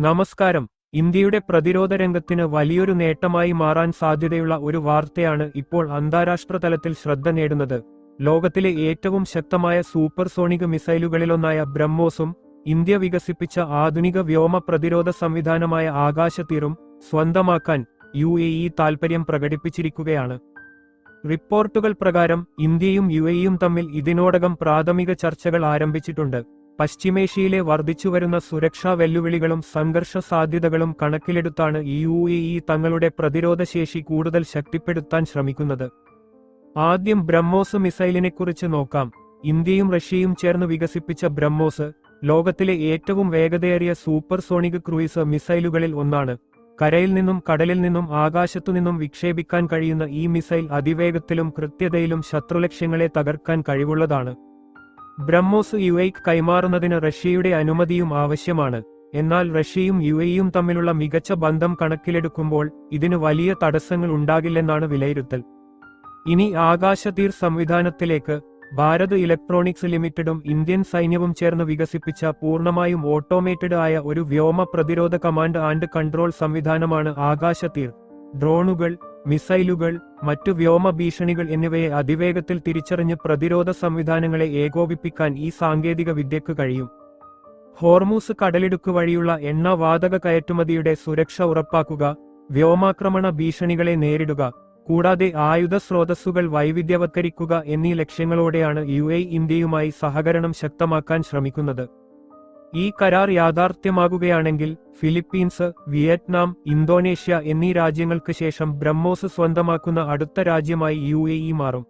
നമസ്കാരം. ഇന്ത്യയുടെ പ്രതിരോധ രംഗത്തിന് വലിയൊരു നേട്ടമായി മാറാൻ സാധ്യതയുള്ള ഒരു വാർത്തയാണ് ഇപ്പോൾ അന്താരാഷ്ട്ര തലത്തിൽ ശ്രദ്ധ നേടുന്നത്. ലോകത്തിലെ ഏറ്റവും ശക്തമായ സൂപ്പർസോണിക് മിസൈലുകളിലൊന്നായ ബ്രഹ്മോസും ഇന്ത്യ വികസിപ്പിച്ച ആധുനിക വ്യോമ പ്രതിരോധ സംവിധാനമായ ആകാശത്തീറും സ്വന്തമാക്കാൻ UAE താൽപര്യം പ്രകടിപ്പിച്ചിരിക്കുകയാണ്. റിപ്പോർട്ടുകൾ പ്രകാരം ഇന്ത്യയും UAEയും തമ്മിൽ ഇതിനോടകം പ്രാഥമിക ചർച്ചകൾ ആരംഭിച്ചിട്ടുണ്ട്. പശ്ചിമേഷ്യയിലെ വർദ്ധിച്ചുവരുന്ന സുരക്ഷാ വെല്ലുവിളികളും സംഘർഷ സാധ്യതകളും കണക്കിലെടുത്താണ് UAE തങ്ങളുടെ പ്രതിരോധശേഷി കൂടുതൽ ശക്തിപ്പെടുത്താൻ ശ്രമിക്കുന്നത്. ആദ്യം ബ്രഹ്മോസ് മിസൈലിനെക്കുറിച്ച് നോക്കാം. ഇന്ത്യയും റഷ്യയും ചേർന്ന് വികസിപ്പിച്ച ബ്രഹ്മോസ് ലോകത്തിലെ ഏറ്റവും വേഗതയേറിയ സൂപ്പർസോണിക് ക്രൂയിസ് മിസൈലുകളിൽ ഒന്നാണ്. കരയിൽ നിന്നും കടലിൽ നിന്നും ആകാശത്തുനിന്നും വിക്ഷേപിക്കാൻ കഴിയുന്ന ഈ മിസൈൽ അതിവേഗത്തിലും കൃത്യതയിലും ശത്രുലക്ഷ്യങ്ങളെ തകർക്കാൻ കഴിവുള്ളതാണ്. ബ്രഹ്മോസ് UAEക്ക് കൈമാറുന്നതിന് റഷ്യയുടെ അനുമതിയും ആവശ്യമാണ്. എന്നാൽ റഷ്യയും UAEയും തമ്മിലുള്ള മികച്ച ബന്ധം കണക്കിലെടുക്കുമ്പോൾ ഇതിന് വലിയ തടസ്സങ്ങൾ ഉണ്ടാകില്ലെന്നാണ് വിലയിരുത്തൽ. ഇനി ആകാശതീർ സംവിധാനത്തിലേക്ക്. ഭാരത് ഇലക്ട്രോണിക്സ് ലിമിറ്റഡും ഇന്ത്യൻ സൈന്യവും ചേർന്ന് വികസിപ്പിച്ച പൂർണ്ണമായും ഓട്ടോമേറ്റഡ് ആയ ഒരു വ്യോമ പ്രതിരോധ കമാൻഡ് ആൻഡ് കൺട്രോൾ സംവിധാനമാണ് ആകാശതീർ. ഡ്രോണുകൾ, മിസൈലുകൾ, മറ്റു വ്യോമ ഭീഷണികൾ എന്നിവയെ അതിവേഗത്തിൽ തിരിച്ചറിഞ്ഞ് പ്രതിരോധ സംവിധാനങ്ങളെ ഏകോപിപ്പിക്കാൻ ഈ സാങ്കേതിക വിദ്യക്ക് കഴിയും. ഹോർമൂസ് കടലിടുക്ക് വഴിയുള്ള എണ്ണ വാതക കയറ്റുമതിയുടെ സുരക്ഷ ഉറപ്പാക്കുക, വ്യോമാക്രമണ ഭീഷണികളെ നേരിടുക, കൂടാതെ ആയുധ സ്രോതസ്സുകൾ വൈവിധ്യവത്കരിക്കുക എന്നീ ലക്ഷ്യങ്ങളോടെയാണ് UAE ഇന്ത്യയുമായി സഹകരണം ശക്തമാക്കാൻ ശ്രമിക്കുന്നത്. ഈ കരാർ യാഥാർത്ഥ്യമാകുകയാണെങ്കിൽ ഫിലിപ്പീൻസ്, വിയറ്റ്നാം, ഇന്തോനേഷ്യ എന്നീ രാജ്യങ്ങൾക്ക് ശേഷം ബ്രഹ്മോസ് സ്വന്തമാക്കുന്ന അടുത്ത രാജ്യമായി UAE മാറും.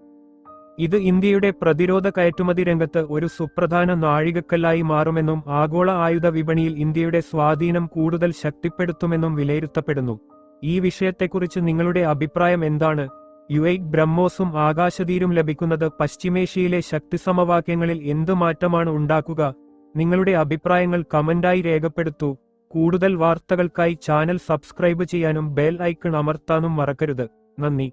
ഇത് ഇന്ത്യയുടെ പ്രതിരോധ കയറ്റുമതി രംഗത്ത് ഒരു സുപ്രധാന നാഴികക്കല്ലായി മാറുമെന്നും ആഗോള ആയുധ വിപണിയിൽ ഇന്ത്യയുടെ സ്വാധീനം കൂടുതൽ ശക്തിപ്പെടുത്തുമെന്നും വിലയിരുത്തപ്പെടുന്നു. ഈ വിഷയത്തെക്കുറിച്ച് നിങ്ങളുടെ അഭിപ്രായം എന്താണ്? UAEക്ക് ബ്രഹ്മോസും ആകാശതീരും ലഭിക്കുന്നത് പശ്ചിമേഷ്യയിലെ ശക്തിസമവാക്യങ്ങളിൽ എന്തു മാറ്റമാണ് ഉണ്ടാക്കുക? നിങ്ങളുടെ അഭിപ്രായങ്ങൾ കമന്റായി രേഖപ്പെടുത്തൂ. കൂടുതൽ വാർത്തകൾക്കായി ചാനൽ സബ്സ്ക്രൈബ് ചെയ്യാനും ബെൽ ഐക്കൺ അമർത്താനും മറക്കരുത്. നന്ദി.